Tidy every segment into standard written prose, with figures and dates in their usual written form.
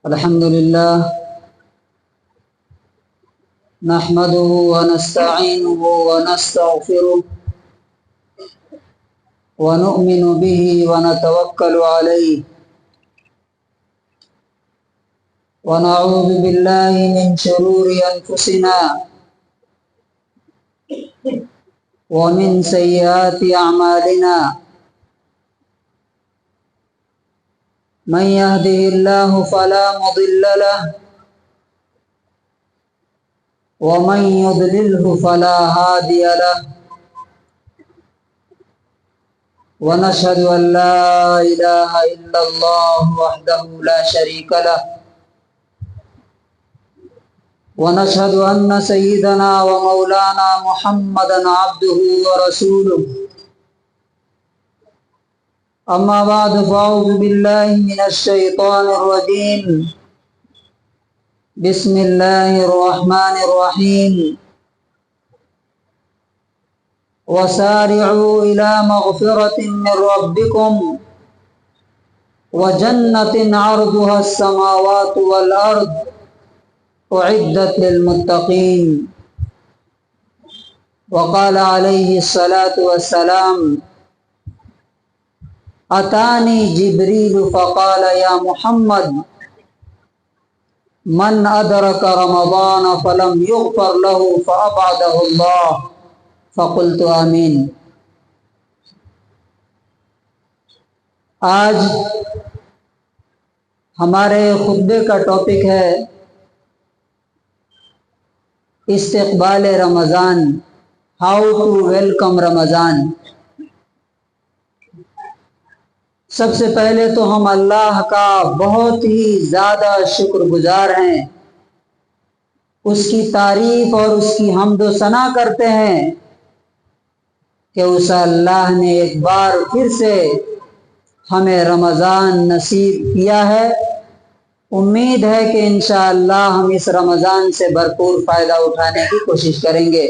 الحمد لله نحمده ونستعينه ونستغفره ونؤمن به ونتوكل عليه ونعوذ بالله من شرور أنفسنا ومن سيئات أعمالنا من يهده الله فلا مضل له ومن يضلله فلا هادي له ونشهد أن لا إله إلا الله وحده لا شريك له ونشهد أن سيدنا ومولانا محمدا عبده ورسوله أما بعد فأعوذ بالله من الشيطان الرجيم بسم الله الرحمن الرحيم وسارعوا إلى مغفرة من ربكم وجنة عرضها السماوات والأرض أعدت للمتقين وقال عليه الصلاة والسلام أتاني جبريل فقال يا محمد من أدرك رمضان فلم يغفر له فأبعده الله فقلت آمين۔ آج ہمارے خطبے کا ٹاپک ہے استقبال رمضان، ہاؤ ٹو ویلکم رمضان۔ سب سے پہلے تو ہم اللہ کا بہت ہی زیادہ شکر گزار ہیں، اس کی تعریف اور اس کی حمد و ثنا کرتے ہیں کہ اس اللہ نے ایک بار پھر سے ہمیں رمضان نصیب کیا ہے۔ امید ہے کہ انشاءاللہ ہم اس رمضان سے بھرپور فائدہ اٹھانے کی کوشش کریں گے۔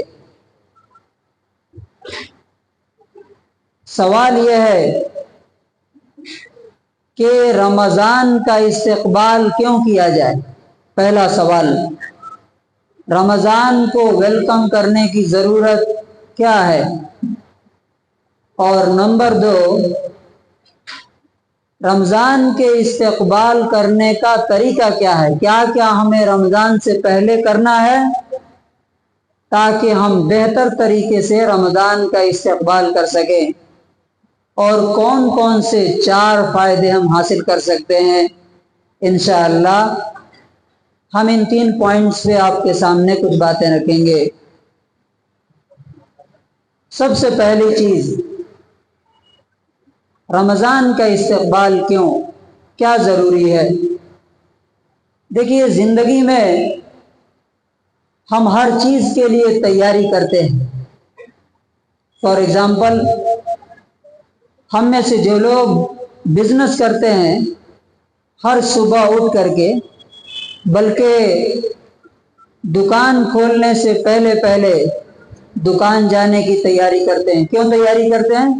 سوال یہ ہے کہ رمضان کا استقبال کیوں کیا جائے؟ پہلا سوال، رمضان کو ویلکم کرنے کی ضرورت کیا ہے؟ اور نمبر دو، رمضان کے استقبال کرنے کا طریقہ کیا ہے؟ کیا کیا ہمیں رمضان سے پہلے کرنا ہے تاکہ ہم بہتر طریقے سے رمضان کا استقبال کر سکیں؟ اور کون کون سے 4 فائدے ہم حاصل کر سکتے ہیں؟ انشاءاللہ ہم ان 3 پوائنٹس پہ آپ کے سامنے کچھ باتیں رکھیں گے۔ سب سے پہلی چیز، رمضان کا استقبال کیوں؟ کیا ضروری ہے؟ دیکھیے، زندگی میں ہم ہر چیز کے لیے تیاری کرتے ہیں۔ فار ایگزامپل، ہم میں سے جو لوگ بزنس کرتے ہیں، ہر صبح اٹھ کر کے بلکہ دکان کھولنے سے پہلے دکان جانے کی تیاری کرتے ہیں۔ کیوں تیاری کرتے ہیں؟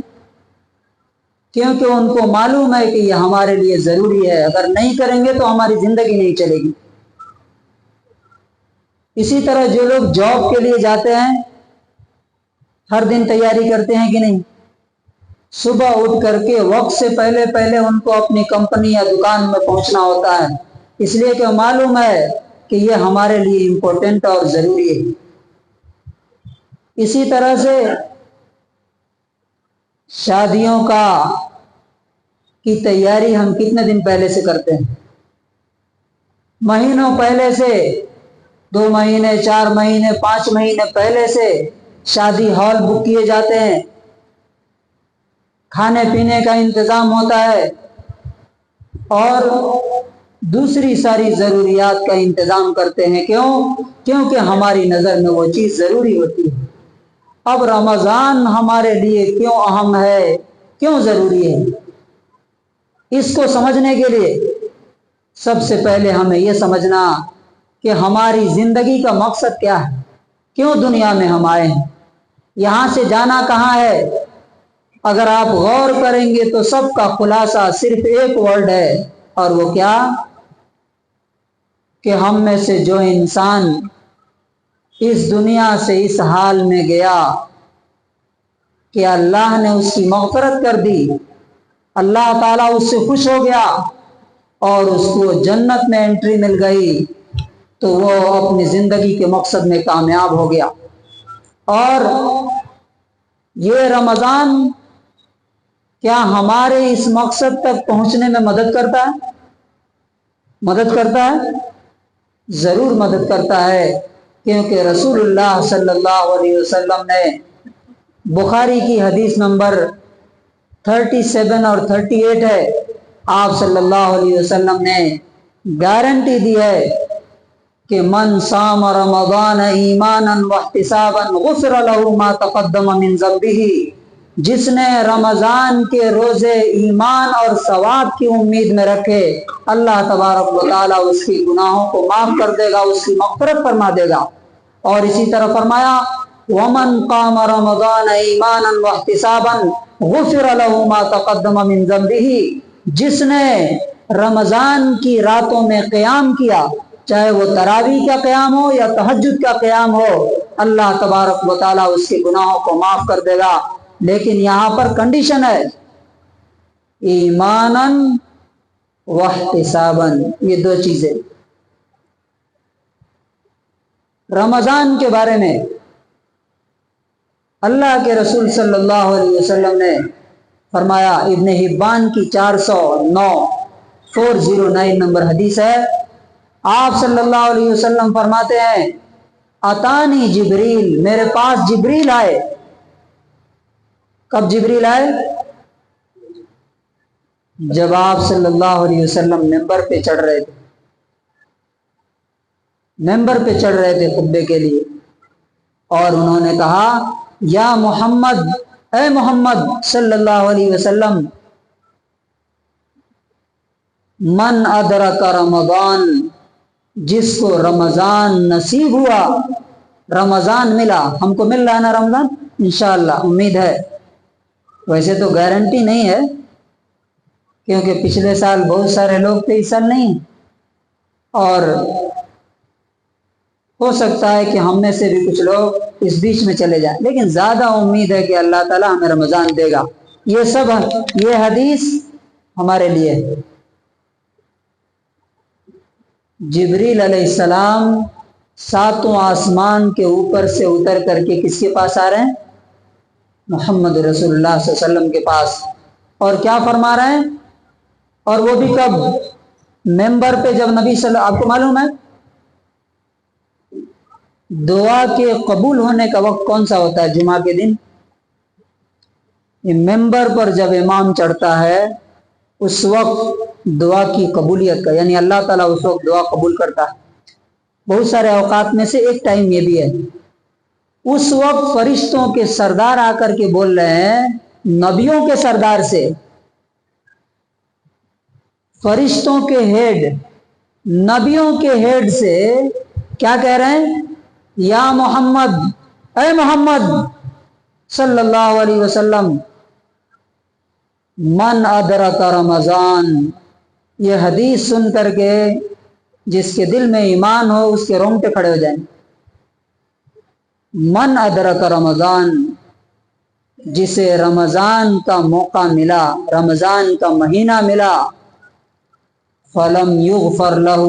کیونکہ ان کو معلوم ہے کہ یہ ہمارے لیے ضروری ہے، اگر نہیں کریں گے تو ہماری زندگی نہیں چلے گی۔ اسی طرح جو لوگ جاب کے لیے جاتے ہیں، ہر دن تیاری کرتے ہیں کہ نہیں؟ صبح اٹھ کر کے وقت سے پہلے ان کو اپنی کمپنی یا دکان میں پہنچنا ہوتا ہے، اس لیے کہ معلوم ہے کہ یہ ہمارے لیے امپورٹنٹ اور ضروری ہے۔ اسی طرح سے شادیوں کی تیاری ہم کتنے دن پہلے سے کرتے ہیں؟ مہینوں پہلے سے، 2 مہینے، 4 مہینے، 5 مہینے پہلے سے شادی ہال بک کیے جاتے ہیں، کھانے پینے کا انتظام ہوتا ہے اور دوسری ساری ضروریات کا انتظام کرتے ہیں۔ کیونکہ ہماری نظر میں وہ چیز ضروری ہوتی ہے۔ اب رمضان ہمارے لیے کیوں اہم ہے، کیوں ضروری ہے؟ اس کو سمجھنے کے لیے سب سے پہلے ہمیں یہ سمجھنا کہ ہماری زندگی کا مقصد کیا ہے، کیوں دنیا میں ہم آئے ہیں، یہاں سے جانا کہاں ہے؟ اگر آپ غور کریں گے تو سب کا خلاصہ صرف ایک ورڈ ہے، اور وہ کیا؟ کہ ہم میں سے جو انسان اس دنیا سے اس حال میں گیا کہ اللہ نے اس کی مغفرت کر دی، اللہ تعالیٰ اس سے خوش ہو گیا اور اس کو جنت میں انٹری مل گئی، تو وہ اپنی زندگی کے مقصد میں کامیاب ہو گیا۔ اور یہ رمضان کیا ہمارے اس مقصد تک پہنچنے میں مدد کرتا ہے؟ مدد کرتا ہے، ضرور مدد کرتا ہے، کیونکہ رسول اللہ صلی اللہ علیہ وسلم نے بخاری کی حدیث نمبر 37 اور 38 ہے، آپ صلی اللہ علیہ وسلم نے گارنٹی دی ہے کہ من صام رمضان ایمانا واحتسابا غفر له ما تقدم من ذنبه، جس نے رمضان کے روزے ایمان اور ثواب کی امید میں رکھے، اللہ تبارک و تعالیٰ اس کی گناہوں کو معاف کر دے گا، اس کی مغفرت فرما دے گا۔ اور اسی طرح فرمایا ومن قام رمضان ایمانا واحتسابا غفر له ما تقدم من ذنبه، جس نے رمضان کی راتوں میں قیام کیا، چاہے وہ تراویح کا قیام ہو یا تہجد کا قیام ہو، اللہ تبارک و تعالیٰ اس کے گناہوں کو معاف کر دے گا۔ لیکن یہاں پر کنڈیشن ہے، ایمانا واحتسابا، یہ دو چیزیں۔ رمضان کے بارے میں اللہ کے رسول صلی اللہ علیہ وسلم نے فرمایا، ابن حبان کی 409 نمبر حدیث ہے، آپ صلی اللہ علیہ وسلم فرماتے ہیں اتانی جبریل، میرے پاس جبریل آئے۔ کب جبریل آئے؟ جب آپ صلی اللہ علیہ وسلم ممبر پہ چڑھ رہے تھے، ممبر پہ چڑھ رہے تھے خطبے کے لیے، اور انہوں نے کہا یا محمد، اے محمد صلی اللہ علیہ وسلم، من ادرک رمضان، جس کو رمضان نصیب ہوا، رمضان ملا، ہم کو مل رہا ہے نا رمضان، انشاءاللہ امید ہے، ویسے تو گارنٹی نہیں ہے کیونکہ پچھلے سال بہت سارے لوگ تھے، اس سال نہیں، اور ہو سکتا ہے کہ ہم میں سے بھی کچھ لوگ اس بیچ میں چلے جائیں، لیکن زیادہ امید ہے کہ اللہ تعالیٰ ہمیں رمضان دے گا۔ یہ حدیث ہمارے لیے ہے۔ جبریل علیہ السلام 7 آسمان کے اوپر سے اتر کر کے کس کے پاس آ رہے ہیں؟ محمد رسول اللہ صلی اللہ علیہ وسلم کے پاس، اور کیا فرما رہے ہیں؟ اور وہ بھی کب؟ ممبر پہ جب نبی صلی اللہ، آپ کو معلوم ہے دعا کے قبول ہونے کا وقت کون سا ہوتا ہے؟ جمعہ کے دن ممبر پر جب امام چڑھتا ہے اس وقت دعا کی قبولیت کا، یعنی اللہ تعالیٰ اس وقت دعا قبول کرتا ہے۔ بہت سارے اوقات میں سے ایک ٹائم یہ بھی ہے، اس وقت فرشتوں کے سردار آ کر کے بول رہے ہیں نبیوں کے سردار سے، فرشتوں کے ہیڈ، نبیوں کے ہیڈ سے کیا کہہ رہے ہیں؟ یا محمد، اے محمد صلی اللہ علیہ وسلم، من ادرک رمضان، یہ حدیث سن کر کے جس کے دل میں ایمان ہو اس کے رونگٹے کھڑے ہو جائیں۔ من ادرک رمضان، جسے رمضان کا موقع ملا، رمضان کا مہینہ ملا، فلم یغفر لہ،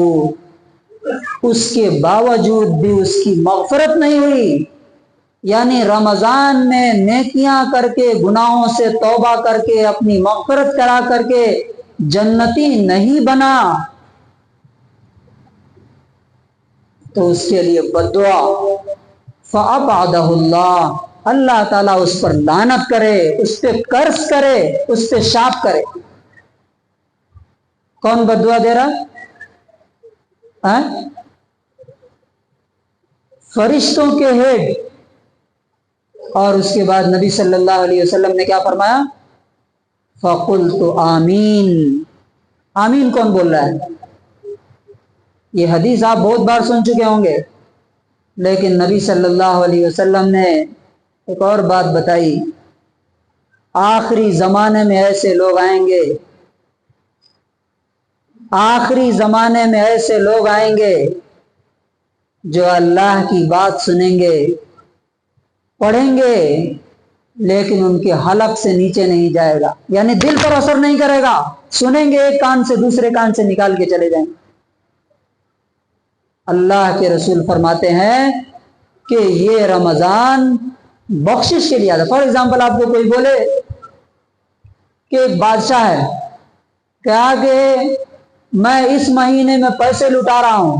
اس کے باوجود بھی اس کی مغفرت نہیں ہوئی، یعنی رمضان میں نیکیاں کر کے، گناہوں سے توبہ کر کے، اپنی مغفرت کرا کر کے جنتی نہیں بنا، تو اس کے لیے بددعا، فَأَبْعَدَهُ اللَّهُ، اللہ تعالیٰ اس پر لعنت کرے، اس پہ قرض کرے، اس پہ شاپ کرے۔ کون بددعا دے رہا؟ فرشتوں کے ہیڈ۔ اور اس کے بعد نبی صلی اللہ علیہ وسلم نے کیا فرمایا؟ فَقُلْتُ آمین۔ آمین کون بول رہا ہے؟ یہ حدیث آپ بہت بار سن چکے ہوں گے، لیکن نبی صلی اللہ علیہ وسلم نے ایک اور بات بتائی، آخری زمانے میں ایسے لوگ آئیں گے آخری زمانے میں ایسے لوگ آئیں گے جو اللہ کی بات سنیں گے، پڑھیں گے، لیکن ان کے حلق سے نیچے نہیں جائے گا، یعنی دل پر اثر نہیں کرے گا، سنیں گے ایک کان سے دوسرے کان سے نکال کے چلے جائیں گے۔ اللہ کے رسول فرماتے ہیں کہ یہ رمضان بخشش کے لیے آتا ہے۔ فار ایگزامپل آپ کو کوئی بولے کہ ایک بادشاہ ہے، کہا کہ میں اس مہینے میں پیسے لٹا رہا ہوں،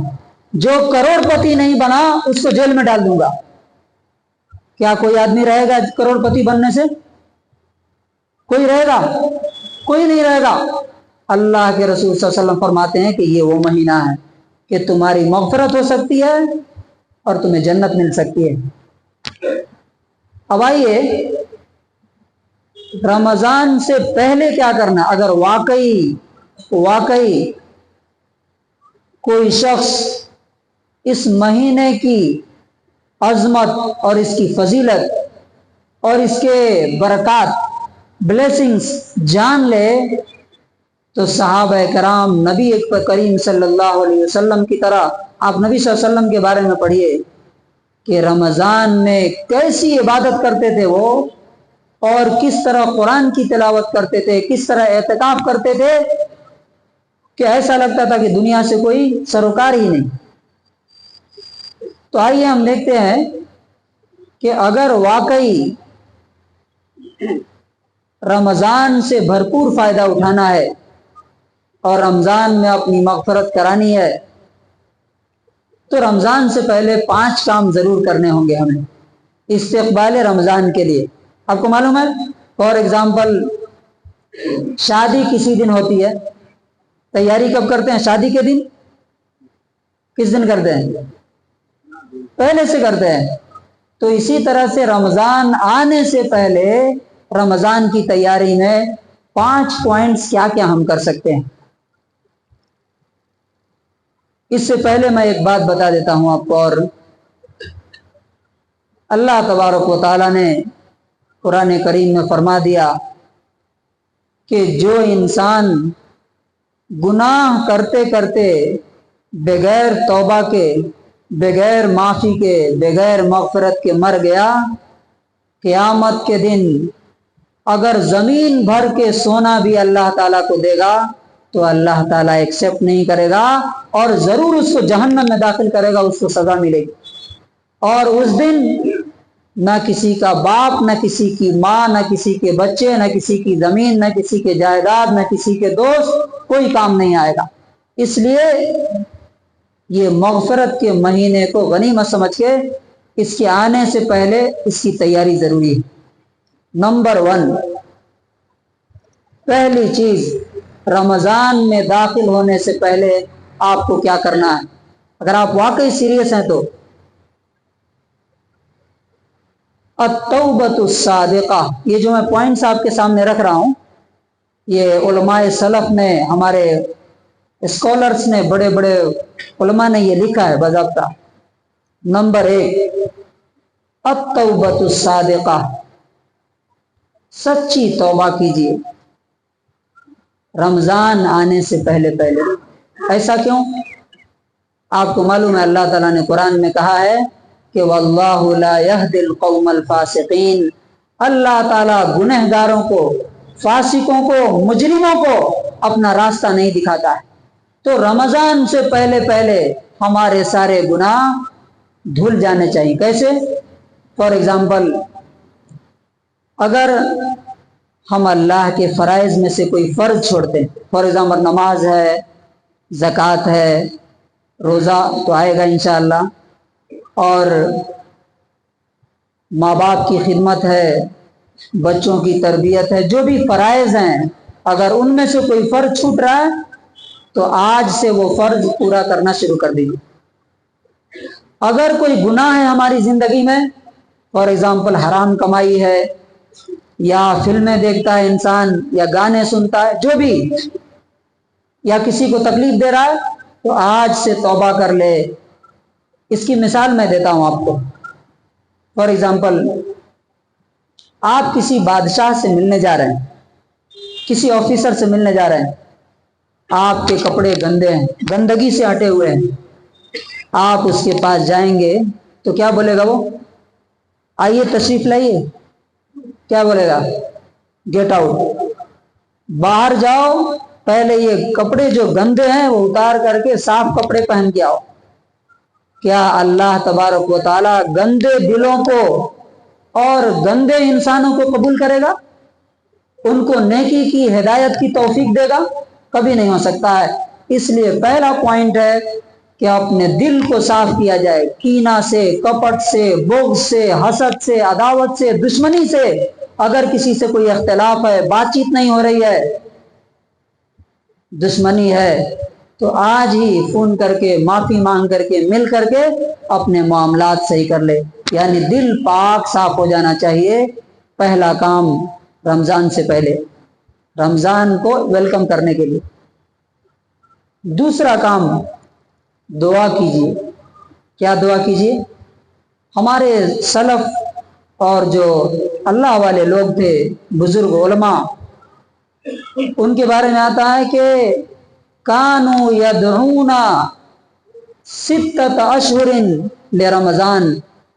جو کروڑ پتی نہیں بنا اس کو جیل میں ڈال دوں گا۔ کیا کوئی آدمی رہے گا کروڑ پتی بننے سے؟ کوئی رہے گا؟ کوئی نہیں رہے گا۔ اللہ کے رسول صلی اللہ علیہ وسلم فرماتے ہیں کہ یہ وہ مہینہ ہے کہ تمہاری مغفرت ہو سکتی ہے اور تمہیں جنت مل سکتی ہے۔ اب آئیے رمضان سے پہلے کیا کرنا؟ اگر واقعی کوئی شخص اس مہینے کی عظمت اور اس کی فضیلت اور اس کے برکات، بلیسنگز جان لے، تو صحابہ کرام نبی کریم صلی اللہ علیہ وسلم کی طرح آپ نبی صلی اللہ علیہ وسلم کے بارے میں پڑھیے کہ رمضان میں کیسی عبادت کرتے تھے وہ، اور کس طرح قرآن کی تلاوت کرتے تھے، کس طرح اعتکاف کرتے تھے کہ ایسا لگتا تھا کہ دنیا سے کوئی سروکار ہی نہیں۔ تو آئیے ہم دیکھتے ہیں کہ اگر واقعی رمضان سے بھرپور فائدہ اٹھانا ہے اور رمضان میں اپنی مغفرت کرانی ہے تو رمضان سے پہلے 5 کام ضرور کرنے ہوں گے ہمیں استقبال رمضان کے لیے۔ آپ کو معلوم ہے فار ایگزامپل شادی کسی دن ہوتی ہے، تیاری کب کرتے ہیں؟ شادی کے دن۔ کس دن کرتے ہیں؟ پہلے سے کرتے ہیں۔ تو اسی طرح سے رمضان آنے سے پہلے رمضان کی تیاری میں 5 پوائنٹس کیا کیا ہم کر سکتے ہیں۔ اس سے پہلے میں ایک بات بتا دیتا ہوں آپ کو، اور اللہ تبارک و تعالیٰ نے قرآن کریم میں فرما دیا کہ جو انسان گناہ کرتے کرتے بغیر توبہ کے، بغیر معافی کے، بغیر مغفرت کے مر گیا، قیامت کے دن اگر زمین بھر کے سونا بھی اللہ تعالیٰ کو دے گا تو اللہ تعالیٰ ایکسیپٹ نہیں کرے گا اور ضرور اس کو جہنم میں داخل کرے گا، اس کو سزا ملے گی۔ اور اس دن نہ کسی کا باپ، نہ کسی کی ماں، نہ کسی کے بچے، نہ کسی کی زمین، نہ کسی کے جائیداد، نہ کسی کے دوست کوئی کام نہیں آئے گا۔ اس لیے یہ مغفرت کے مہینے کو غنیمت سمجھ کے اس کے آنے سے پہلے اس کی تیاری ضروری ہے۔ نمبر 1، پہلی چیز، رمضان میں داخل ہونے سے پہلے آپ کو کیا کرنا ہے؟ اگر آپ واقعی سیریس ہیں تو التوبۃ الصادقہ، یہ جو میں پوائنٹس آپ کے سامنے رکھ رہا ہوں، یہ علماء سلف نے، ہمارے اسکالرز نے، بڑے بڑے علماء نے یہ لکھا ہے باضابطہ۔ نمبر 1، التوبۃ الصادقہ، سچی توبہ کیجیے رمضان آنے سے پہلے۔ ایسا کیوں؟ آپ کو معلوم ہے اللہ تعالیٰ نے قرآن میں کہا ہے کہ واللہ لا یہدی القوم الفاسقین، اللہ تعالیٰ گنہگاروں کو، فاسقوں کو، مجرموں کو اپنا راستہ نہیں دکھاتا ہے۔ تو رمضان سے پہلے ہمارے سارے گناہ دھل جانے چاہیے۔ کیسے؟ فار ایگزامپل اگر ہم اللہ کے فرائض میں سے کوئی فرض چھوڑتے ہیں، فار ایگزامپل نماز ہے، زکوٰۃ ہے، روزہ تو آئے گا انشاءاللہ، اور ماں باپ کی خدمت ہے، بچوں کی تربیت ہے، جو بھی فرائض ہیں، اگر ان میں سے کوئی فرض چھوٹ رہا ہے تو آج سے وہ فرض پورا کرنا شروع کر دیجیے۔ اگر کوئی گناہ ہے ہماری زندگی میں، فار ایگزامپل حرام کمائی ہے، یا فلمیں دیکھتا ہے انسان، یا گانے سنتا ہے، جو بھی، یا کسی کو تکلیف دے رہا ہے، تو آج سے توبہ کر لے۔ اس کی مثال میں دیتا ہوں آپ کو۔ فار ایگزامپل آپ کسی بادشاہ سے ملنے جا رہے ہیں، کسی آفیسر سے ملنے جا رہے ہیں، آپ کے کپڑے گندے ہیں، گندگی سے ہٹے ہوئے ہیں، آپ اس کے پاس جائیں گے تو کیا بولے گا وہ؟ آئیے تشریف لائیے، کیا بولے گا؟ گیٹ آؤٹ، باہر جاؤ، پہلے یہ کپڑے جو گندے ہیں وہ اتار کر کے صاف کپڑے پہن کے آؤ۔ کیا اللہ تبارک و تعالی گندے دلوں کو اور گندے انسانوں کو قبول کرے گا؟ ان کو نیکی کی ہدایت کی توفیق دے گا؟ کبھی نہیں ہو سکتا ہے۔ اس لیے پہلا پوائنٹ ہے کہ اپنے دل کو صاف کیا جائے، کینہ سے، کپٹ سے، بغض سے، حسد سے، عداوت سے، دشمنی سے۔ اگر کسی سے کوئی اختلاف ہے، بات چیت نہیں ہو رہی ہے، دشمنی ہے، تو آج ہی فون کر کے، معافی مانگ کر کے، مل کر کے اپنے معاملات صحیح کر لے۔ یعنی دل پاک صاف ہو جانا چاہیے۔ پہلا کام رمضان سے پہلے، رمضان کو ویلکم کرنے کے لیے۔ دوسرا کام، دعا کیجیے۔ کیا دعا کیجیے؟ ہمارے سلف اور جو اللہ والے لوگ تھے، بزرگ علماء، ان کے بارے میں آتا ہے کہ کانوا یدعون ستۃ اشہر لرمضان،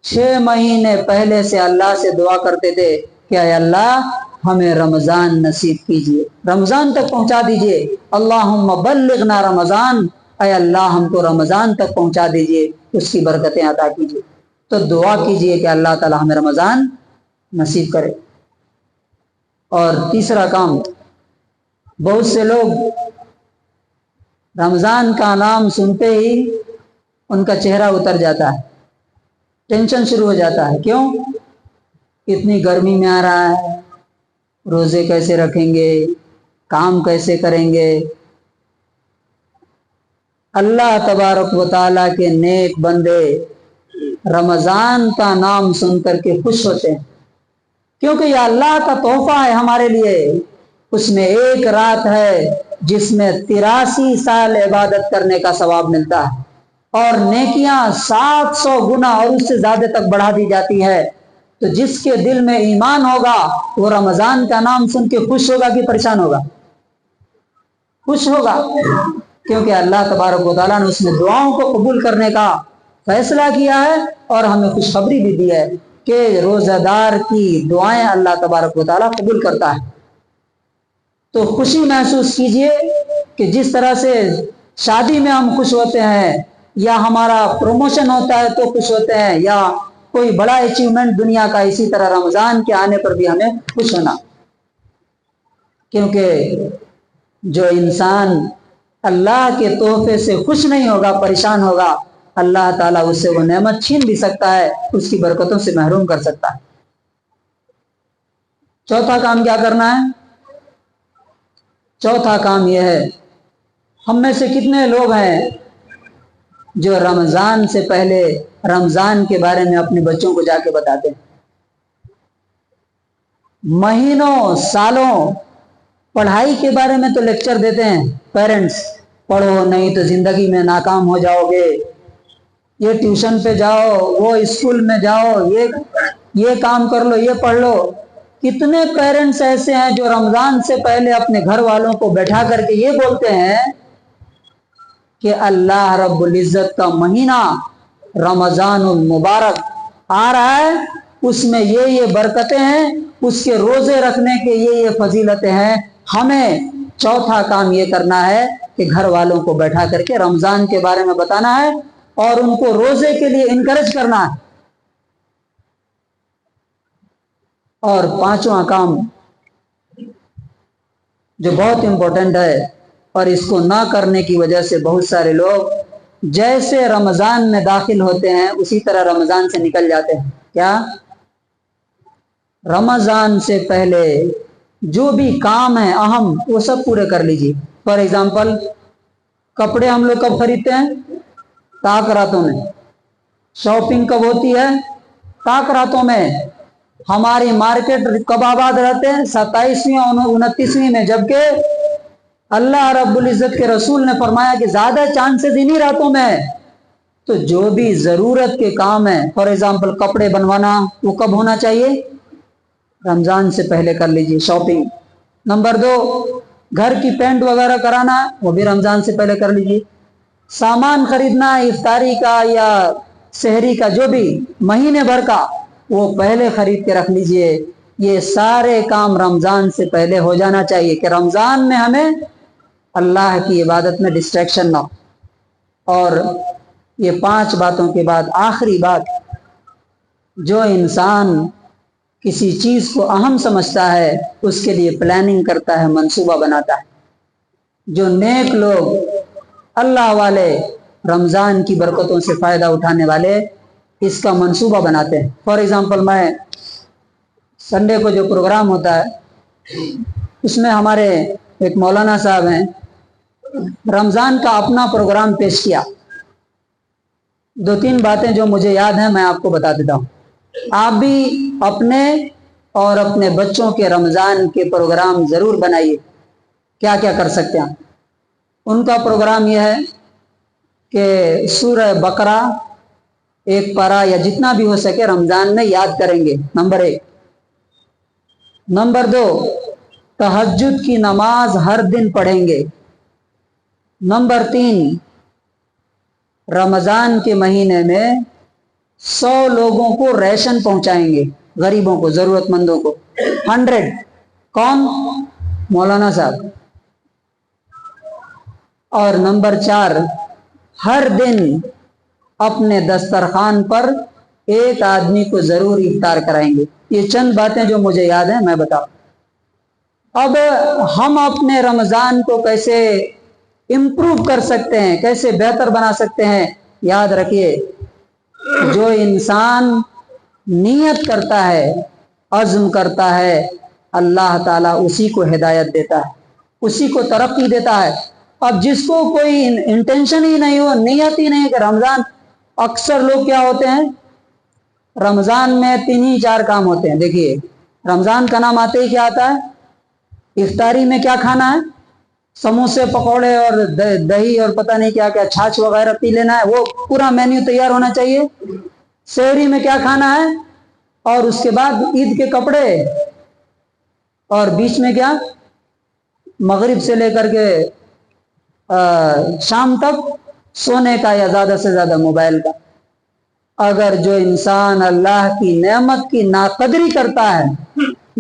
6 مہینے پہلے سے اللہ سے دعا کرتے تھے کہ اے اللہ ہمیں رمضان نصیب کیجیے، رمضان تک پہنچا دیجیے۔ اللہم بلغنا رمضان، اے اللہ ہم کو رمضان تک پہنچا دیجیے، اس کی برکتیں عطا کیجیے۔ تو دعا کیجیے کہ اللہ تعالی ہمیں رمضان نصیب کرے۔ اور تیسرا کام، بہت سے لوگ رمضان کا نام سنتے ہی ان کا چہرہ اتر جاتا ہے، ٹینشن شروع ہو جاتا ہے۔ کیوں؟ اتنی گرمی میں آ رہا ہے، روزے کیسے رکھیں گے، کام کیسے کریں گے؟ اللہ تبارک و تعالیٰ کے نیک بندے رمضان کا نام سن کر کے خوش ہوتے ہیں، کیونکہ یہ اللہ کا تحفہ ہے ہمارے لیے۔ اس میں ایک رات ہے جس میں 83 سال عبادت کرنے کا ثواب ملتا ہے، اور نیکیاں 700 گنا اور اس سے زیادہ تک بڑھا دی جاتی ہے۔ تو جس کے دل میں ایمان ہوگا وہ رمضان کا نام سن کے خوش ہوگا کہ پریشان ہوگا؟ خوش ہوگا، کیونکہ اللہ تبارک و تعالیٰ نے اس میں دعاؤں کو قبول کرنے کا فیصلہ کیا ہے، اور ہمیں خوشخبری بھی دی ہے کہ روزہ دار کی دعائیں اللہ تبارک و تعالیٰ قبول کرتا ہے۔ تو خوشی محسوس کیجئے کہ جس طرح سے شادی میں ہم خوش ہوتے ہیں، یا ہمارا پروموشن ہوتا ہے تو خوش ہوتے ہیں، یا کوئی بڑا اچیومنٹ دنیا کا، اسی طرح رمضان کے آنے پر بھی ہمیں خوش ہونا۔ کیونکہ جو انسان اللہ کے تحفے سے خوش نہیں ہوگا، پریشان ہوگا، اللہ تعالیٰ اس سے وہ نعمت چھین بھی سکتا ہے، اس کی برکتوں سے محروم کر سکتا ہے۔ چوتھا کام کیا کرنا ہے؟ چوتھا کام یہ ہے، ہم میں سے کتنے لوگ ہیں جو رمضان سے پہلے رمضان کے بارے میں اپنے بچوں کو جا کے بتاتے ہیں؟ مہینوں سالوں پڑھائی کے بارے میں تو لیکچر دیتے ہیں پیرنٹس، پڑھو نہیں تو زندگی میں ناکام ہو جاؤ گے، یہ ٹیوشن پہ جاؤ، وہ اسکول میں جاؤ، یہ کام کر لو، یہ پڑھ لو۔ کتنے پیرنٹس ایسے ہیں جو رمضان سے پہلے اپنے گھر والوں کو بیٹھا کر کے یہ بولتے ہیں کہ اللہ رب العزت کا مہینہ رمضان المبارک آ رہا ہے، اس میں یہ برکتیں ہیں، اس کے روزے رکھنے کے یہ فضیلتیں ہیں۔ ہمیں چوتھا کام یہ کرنا ہے کہ گھر والوں کو بیٹھا کر کے رمضان کے بارے میں بتانا ہے اور ان کو روزے کے لیے انکریج کرنا ہے۔ اور پانچواں کام جو بہت امپورٹنٹ ہے، اور اس کو نہ کرنے کی وجہ سے بہت سارے لوگ جیسے رمضان میں داخل ہوتے ہیں اسی طرح رمضان سے نکل جاتے ہیں۔ کیا؟ رمضان سے پہلے جو بھی کام ہیں اہم، وہ سب پورے کر لیجیے۔ فار ایگزامپل، کپڑے ہم لوگ کب خریدتے ہیں؟ طاق راتوں میں۔ شاپنگ کب ہوتی ہے؟ طاق راتوں میں۔ ہماری مارکیٹ کب آباد رہتے ہیں؟ 27ویں اور 29ویں میں، جبکہ اللہ رب العزت کے رسول نے فرمایا کہ زیادہ چانسز انہی راتوں میں۔ تو جو بھی ضرورت کے کام ہیں، فار ایگزامپل کپڑے بنوانا، وہ کب ہونا چاہیے؟ رمضان سے پہلے کر لیجیے شاپنگ۔ نمبر 2، گھر کی پینٹ وغیرہ کرانا وہ بھی رمضان سے پہلے کر لیجیے، سامان خریدنا افطاری کا یا سحری کا جو بھی مہینے بھر کا وہ پہلے خرید کے رکھ لیجیے۔ یہ سارے کام رمضان سے پہلے ہو جانا چاہیے کہ رمضان میں ہمیں اللہ کی عبادت میں ڈسٹریکشن نہ ہو۔ اور یہ 5 باتوں کے بعد آخری بات، جو انسان کسی چیز کو اہم سمجھتا ہے اس کے لیے پلاننگ کرتا ہے، منصوبہ بناتا ہے۔ جو نیک لوگ، اللہ والے، رمضان کی برکتوں سے فائدہ اٹھانے والے اس کا منصوبہ بناتے ہیں۔ فار ایگزامپل، میں سنڈے کو جو پروگرام ہوتا ہے اس میں ہمارے ایک مولانا صاحب ہیں، رمضان کا اپنا پروگرام پیش کیا۔ 2-3 باتیں جو مجھے یاد ہیں میں آپ کو بتا دیتا ہوں۔ آپ بھی اپنے اور اپنے بچوں کے رمضان کے پروگرام ضرور بنائیے۔ کیا کیا کر سکتے ہیں؟ ان کا پروگرام یہ ہے کہ سورہ بقرہ 1 پارہ یا جتنا بھی ہو سکے رمضان میں یاد کریں گے، نمبر 1۔ نمبر 2، تہجد کی نماز ہر دن پڑھیں گے۔ نمبر 3، رمضان کے مہینے میں 100 لوگوں کو ریشن پہنچائیں گے، غریبوں کو، ضرورت مندوں کو، 100۔ کون؟ مولانا صاحب۔ اور نمبر 4، ہر دن اپنے دسترخوان پر ایک آدمی کو ضرور افطار کرائیں گے۔ یہ چند باتیں جو مجھے یاد ہیں میں بتاؤں۔ اب ہم اپنے رمضان کو کیسے امپروو کر سکتے ہیں، کیسے بہتر بنا سکتے ہیں؟ یاد رکھیے، جو انسان نیت کرتا ہے، عزم کرتا ہے، اللہ تعالیٰ اسی کو ہدایت دیتا ہے، اسی کو ترقی دیتا ہے۔ اب جس کو کوئی انٹینشن ہی نہیں ہو، نیت ہی نہیں کہ رمضان، اکثر لوگ کیا ہوتے ہیں رمضان میں 3 ہی 4 کام ہوتے ہیں۔ دیکھیے، رمضان کا نام آتے ہی کیا آتا ہے؟ افطاری میں کیا کھانا ہے؟ سموسے، پکوڑے اور دہی اور پتہ نہیں کیا کیا، چھاچھ وغیرہ پی لینا ہے، وہ پورا مینیو تیار ہونا چاہیے۔ سحری میں کیا کھانا ہے؟ اور اس کے بعد عید کے کپڑے، اور بیچ میں کیا؟ مغرب سے لے کر کے شام تک سونے کا یا زیادہ سے زیادہ موبائل کا۔ اگر جو انسان اللہ کی نعمت کی ناقدری کرتا ہے،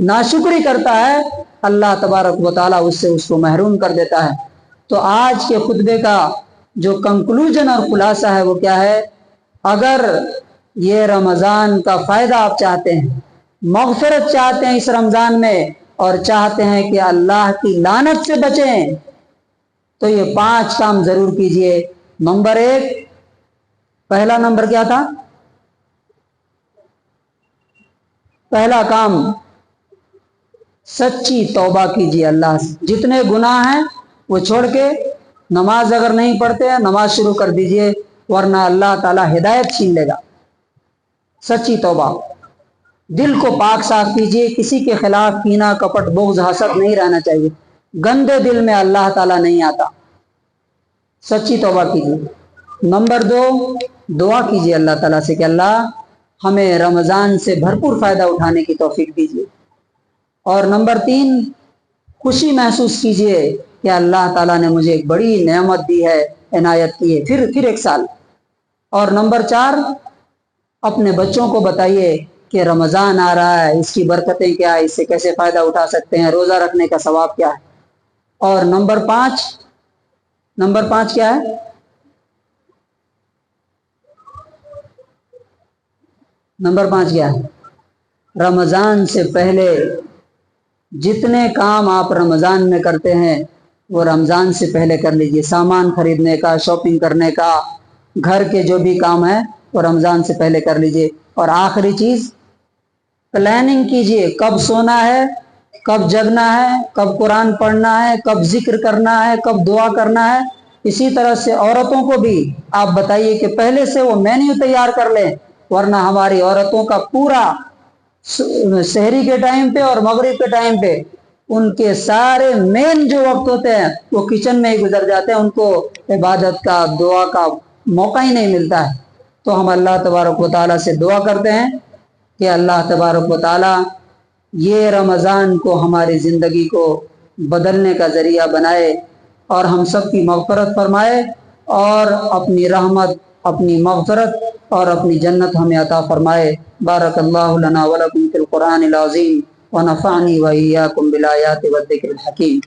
ناشکری کرتا ہے، اللہ تبارک و تعالیٰ اس سے اس کو محروم کر دیتا ہے۔ تو آج کے خطبے کا جو کنکلوژن اور خلاصہ ہے وہ کیا ہے؟ اگر یہ رمضان کا فائدہ آپ چاہتے ہیں، مغفرت چاہتے ہیں اس رمضان میں، اور چاہتے ہیں کہ اللہ کی لعنت سے بچیں، تو یہ 5 کام ضرور کیجئے۔ نمبر 1، پہلا نمبر کیا تھا؟ پہلا کام، سچی توبہ کیجیے اللہ سے۔ جتنے گناہ ہیں وہ چھوڑ کے، نماز اگر نہیں پڑھتے ہیں نماز شروع کر دیجئے، ورنہ اللہ تعالیٰ ہدایت چھین لے گا۔ سچی توبہ، دل کو پاک صاف کیجیے، کسی کے خلاف کینہ، کپٹ، بغض، حسد نہیں رہنا چاہیے۔ گندے دل میں اللہ تعالیٰ نہیں آتا۔ سچی توبہ کیجیے۔ نمبر 2، دعا کیجیے اللہ تعالیٰ سے کہ اللہ ہمیں رمضان سے بھرپور فائدہ اٹھانے کی توفیق دیجیے۔ اور نمبر 3، خوشی محسوس کیجیے کہ اللہ تعالیٰ نے مجھے ایک بڑی نعمت دی ہے، عنایت کی ہے، پھر 1 سال۔ اور نمبر 4، اپنے بچوں کو بتائیے کہ رمضان آ رہا ہے، اس کی برکتیں کیا ہے، اس سے کیسے فائدہ اٹھا سکتے ہیں، روزہ رکھنے کا ثواب کیا ہے۔ اور نمبر 5 کیا ہے؟ نمبر 5 کیا ہے؟ رمضان سے پہلے جتنے کام آپ رمضان میں کرتے ہیں وہ رمضان سے پہلے کر لیجئے۔ سامان خریدنے کا، شاپنگ کرنے کا، گھر کے جو بھی کام ہے وہ رمضان سے پہلے کر لیجئے۔ اور آخری چیز، پلاننگ کیجئے، کب سونا ہے، کب جگنا ہے، کب قرآن پڑھنا ہے، کب ذکر کرنا ہے، کب دعا کرنا ہے۔ اسی طرح سے عورتوں کو بھی آپ بتائیے کہ پہلے سے وہ مینیو تیار کر لیں، ورنہ ہماری عورتوں کا پورا سحری کے ٹائم پہ اور مغرب کے ٹائم پہ ان کے سارے مین جو وقت ہوتے ہیں وہ کچن میں ہی گزر جاتے ہیں، ان کو عبادت کا، دعا کا موقع ہی نہیں ملتا ہے۔ تو ہم اللہ تبارک و تعالیٰ سے دعا کرتے ہیں کہ اللہ تبارک و تعالیٰ یہ رمضان کو، ہماری زندگی کو بدلنے کا ذریعہ بنائے اور ہم سب کی مغفرت فرمائے اور اپنی رحمت، اپنی مغفرت اور اپنی جنت ہمیں عطا فرمائے۔ بارک اللہ لنا ولکم فی القرآن العظیم ونفعنی وإیاکم بالآیات والذکر الحکیم۔